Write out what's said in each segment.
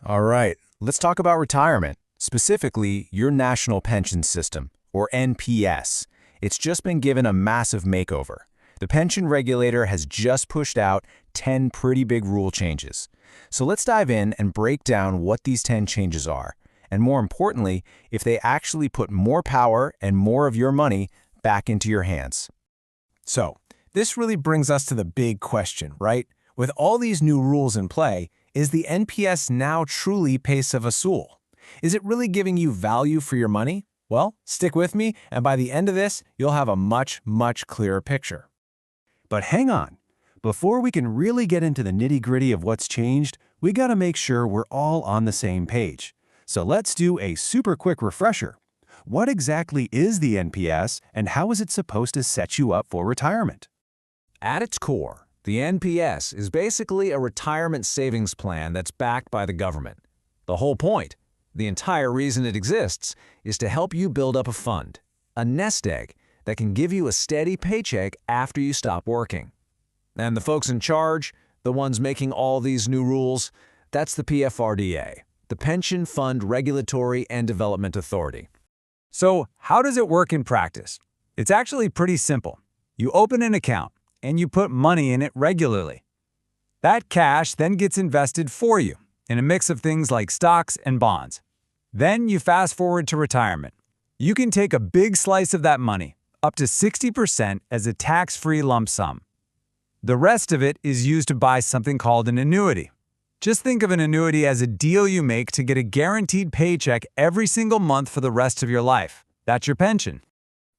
All right, let's talk about retirement, specifically your National Pension System, or NPS. It's just been given a massive makeover. The pension regulator has just pushed out 10 pretty big rule changes. So let's dive in and break down what these 10 changes are, and more importantly, if they actually put more power and more of your money back into your hands. So, this really brings us to the big question, right? With all these new rules in play, is the NPS now truly pace of vasul? Is it really giving you value for your money? Well, stick with me, and by the end of this, you'll have a much clearer picture. But hang on. Before we can really get into the nitty-gritty of what's changed, we gotta make sure we're all on the same page. So let's do a super quick refresher. What exactly is the NPS, and how is it supposed to set you up for retirement? At its core, the NPS is basically a retirement savings plan that's backed by the government. The whole point, the entire reason it exists, is to help you build up a fund, a nest egg that can give you a steady paycheck after you stop working. And the folks in charge, the ones making all these new rules, that's the PFRDA, the Pension Fund Regulatory and Development Authority. So, how does it work in practice? It's actually pretty simple. You open an account, and you put money in it regularly. That cash then gets invested for you in a mix of things like stocks and bonds. Then you fast forward to retirement. You can take a big slice of that money, up to 60% as a tax-free lump sum. The rest of it is used to buy something called an annuity. Just think of an annuity as a deal you make to get a guaranteed paycheck every single month for the rest of your life. That's your pension.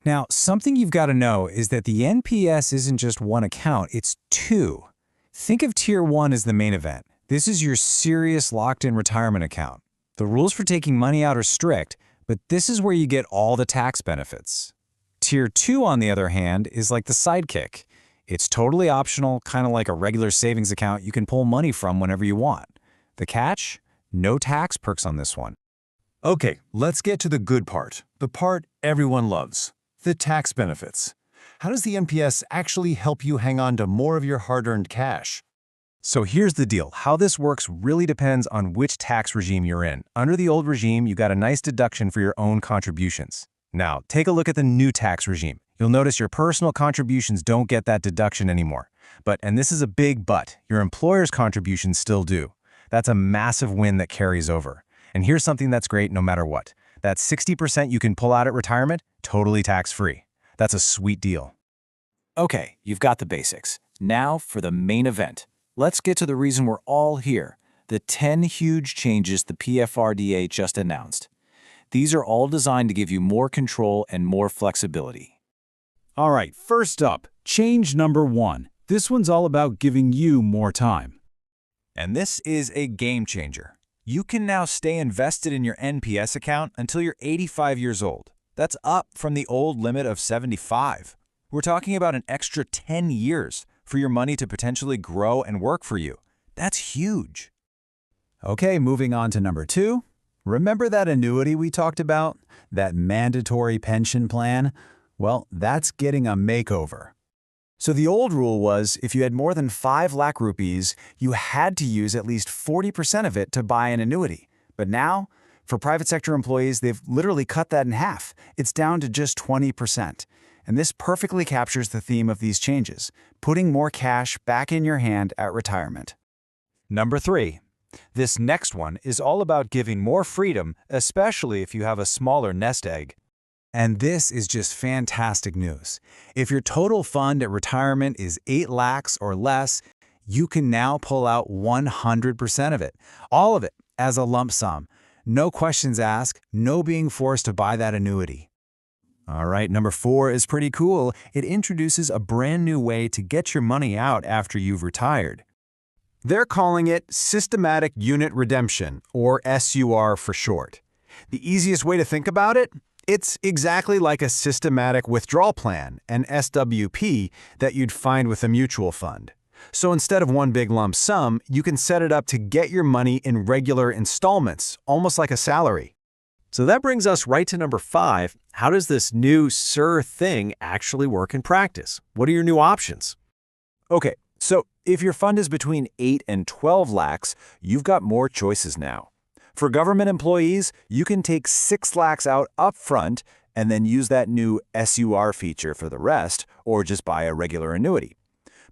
Now, something you've got to know is that the NPS isn't just one account, it's two. Think of Tier 1 as the main event. This is your serious locked-in retirement account. The rules for taking money out are strict, but this is where you get all the tax benefits. Tier 2, on the other hand, is like the sidekick. It's totally optional, kind of like a regular savings account you can pull money from whenever you want. The catch? No tax perks on this one. Okay, let's get to the good part, the part everyone loves, the tax benefits. How does the NPS actually help you hang on to more of your hard-earned cash? So here's the deal. How this works really depends on which tax regime you're in. Under the old regime, you got a nice deduction for your own contributions. Now, take a look at the new tax regime. You'll notice your personal contributions don't get that deduction anymore. But, and this is a big but, your employer's contributions still do. That's a massive win that carries over. And here's something that's great no matter what. That 60% you can pull out at retirement, totally tax-free. That's a sweet deal. Okay, you've got the basics. Now for the main event. Let's get to the reason we're all here, the 10 huge changes the PFRDA just announced. These are all designed to give you more control and more flexibility. All right, first up, change number 1. This one's all about giving you more time. And this is a game changer. You can now stay invested in your NPS account until you're 85 years old. That's up from the old limit of 75. We're talking about an extra 10 years for your money to potentially grow and work for you. That's huge. Okay, moving on to number 2. Remember that annuity we talked about? That mandatory pension plan? Well, that's getting a makeover. So the old rule was if you had more than 5 lakh rupees, you had to use at least 40% of it to buy an annuity. But now, for private sector employees, they've literally cut that in half. It's down to just 20%. And this perfectly captures the theme of these changes, putting more cash back in your hand at retirement. Number 3. This next one is all about giving more freedom, especially if you have a smaller nest egg. And this is just fantastic news. If your total fund at retirement is 8 lakhs or less, you can now pull out 100% of it, all of it, as a lump sum. No questions asked, no being forced to buy that annuity. All right, number 4 is pretty cool. It introduces a brand new way to get your money out after you've retired. They're calling it Systematic Unit Redemption, or SUR for short. The easiest way to think about it? It's exactly like a systematic withdrawal plan, an SWP, that you'd find with a mutual fund. So instead of one big lump sum, you can set it up to get your money in regular installments, almost like a salary. So that brings us right to number 5. How does this new SUR thing actually work in practice? What are your new options? Okay, so if your fund is between 8 and 12 lakhs, you've got more choices now. For government employees, you can take 6 lakhs out upfront and then use that new SUR feature for the rest, or just buy a regular annuity.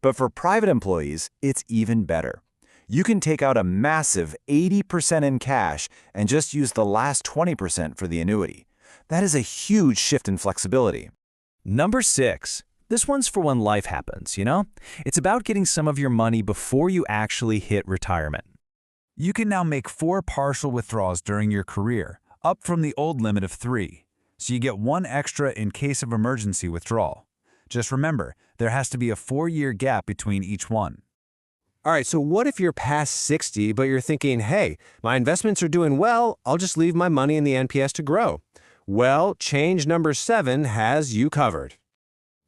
But for private employees, it's even better. You can take out a massive 80% in cash and just use the last 20% for the annuity. That is a huge shift in flexibility. Number 6. This one's for when life happens, you know? It's about getting some of your money before you actually hit retirement. You can now make 4 partial withdrawals during your career, up from the old limit of 3. So you get 1 extra in case of emergency withdrawal. Just remember, there has to be a 4-year gap between each one. All right, so what if you're past 60, but you're thinking, hey, my investments are doing well, I'll just leave my money in the NPS to grow? Well, change number 7 has you covered.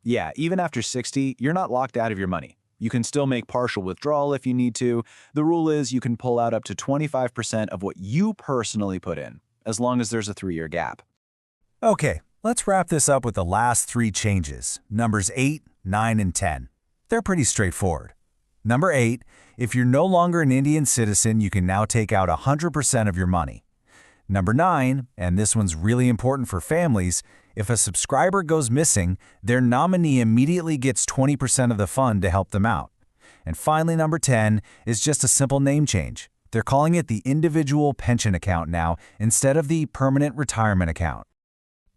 Yeah, even after 60, you're not locked out of your money. You can still make partial withdrawal if you need to. The rule is you can pull out up to 25% of what you personally put in, as long as there's a 3-year gap. Okay, let's wrap this up with the last 3 changes, numbers 8, 9, and 10. They're pretty straightforward. Number 8, if you're no longer an Indian citizen, you can now take out 100% of your money. Number 9, and this one's really important for families, if a subscriber goes missing, their nominee immediately gets 20% of the fund to help them out. And finally, number 10 is just a simple name change. They're calling it the individual pension account now instead of the permanent retirement account.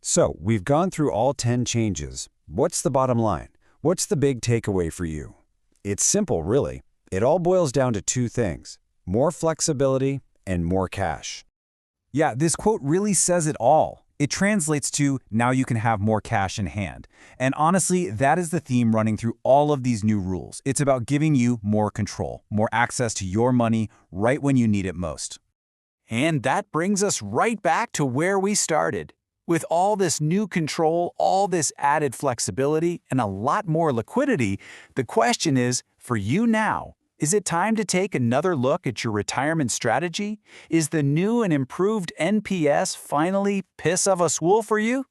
So, we've gone through all 10 changes. What's the bottom line? What's the big takeaway for you? It's simple, really. It all boils down to 2 things: more flexibility and more cash. Yeah, this quote really says it all. It translates to, now you can have more cash in hand. And honestly, that is the theme running through all of these new rules. It's about giving you more control, more access to your money right when you need it most. And that brings us right back to where we started. With all this new control, all this added flexibility, and a lot more liquidity, the question is, for you now, is it time to take another look at your retirement strategy? Is the new and improved NPS finally piss of a swool for you?